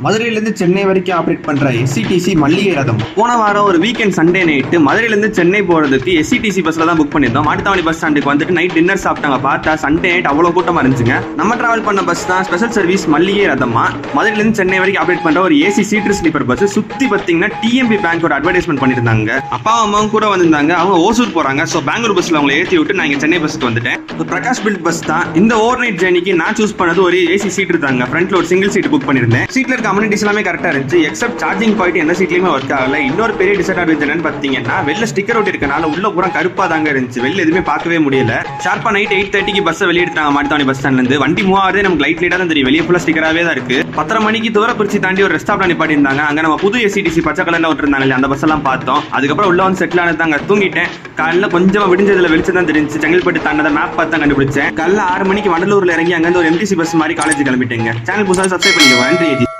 மதுரையிலிருந்து சென்னை வரைக்கும் ஆப்ரேட் பண்ற எஸ்சிடிசி மல்லிகை ரதம் போன வாரம் ஒரு வீக்கெண்ட் சண்டே நைட்டு மதுரையிலிருந்து சென்னை போறதுக்கு எஸ்சிடிசி பஸ்ல தான் புக் பண்ணியிருந்தோம். மாட்டுத்தாவணி பஸ் ஸ்டாண்டுக்கு வந்துட்டு நைட் டின்னர் சாப்பிட்டாங்க. பார்த்தா சண்டே நைட் அவ்வளவு கூட்டமா இருந்துச்சுங்க. நம்ம டிராவல் பண்ண பஸ் தான் ஸ்பெஷல் சர்வீஸ் மல்லிகை ரதமா. மதுரையிலிருந்து சென்னை வரைக்கும் ஆப்ரேட் பண்ற ஒரு ஏசி சீட்டர் ஸ்லீப்பர் பஸ். சுத்தி பாத்தீங்கன்னா டிஎம்பி பேங்கோட அட்வர்டைஸ்மெண்ட் பண்ணிருந்தாங்க. அப்பா அம்மாவும் கூட வந்திருந்தாங்க. அவங்க ஓசூர் போறாங்க. சோ பெங்களூர் பஸ்ல அவங்களை ஏற்றி விட்டு நான் இங்க சென்னை பஸ்க்கு வந்துட்டேன். பிரகாஷ் பில்ட் பஸ் தான். இந்த ஓவர் நைட் ஜேர்னிக்கு நான் சூஸ் பண்ணது ஒரு ஏசி சீட் இருந்தாங்க. ஃப்ரண்ட்ல ஒரு சிங்கிள் சீட் புக் பண்ணிருந்தேன். சீட்ல இருக்க அம்யூனிட்டிஸ் எல்லாமே கரெக்டா இருந்துச்சு. எக்ஸப்ட் சார்ஜிங் பாயிண்ட் எந்த சீட்லயுமே ஒர்க் ஆகல. இன்னொரு பெரிய டிஸ்அட்வான்டேஜ் என்னன்னு பாத்தீங்கன்னா வெளில ஸ்டிக்கர் ஒட்டி இருக்கனால உள்ள பூரா கருப்பா தாங்க இருந்துச்சு. வெளில எதுவுமே பார்க்கவே முடியல. ஷார்ப்பா நைட் 8:30க்கு பஸ் வெளிய எடுத்தாங்க மாட்டுத்தாவணி பஸ் ஸ்டாண்ட்ல இருந்து. வண்டி மூவ் ஆகுது. நமக்கு லைட் லைட்டா தான் தெரியும். வெளியே ஃபுல்லா ஸ்டிக்கராவே தான் இருக்கு. 10:30 மணிக்கு தூரக்குறிச்சி தாண்டி ஒரு ரெஸ்ட் ஸ்டாப்ல நிப்பாட்டி இருந்தாங்க. அங்க நம்ம புது எஸ்சிடிசி பச்சை கலர்ல விட்டுருந்தாங்க. அந்த பஸ் எல்லாம் பார்த்தோம். அதுக்கப்புறம் உள்ள வந்து செட்டில் ஆனதாங்க. தூங்கிட்டேன். காலைல கொஞ்சமா விடிஞ்சதுல வெளிச்சம் தான் தெரிஞ்சு. செங்கல்பட்டு தாண்டத மேப் பார்த்து தான் கண்டுபிடிச்சேன். காலைல 6 மணிக்கு வண்டலூர்ல இறங்கி அங்க ஒரு எம்டிசி பஸ் மாதிரி காலேஜ் கிளம்பிட்டேங்க. சேனல் புதுசாக சப்ஸ்கிரைப் பண்ணிக்கோங்க. நன்றி.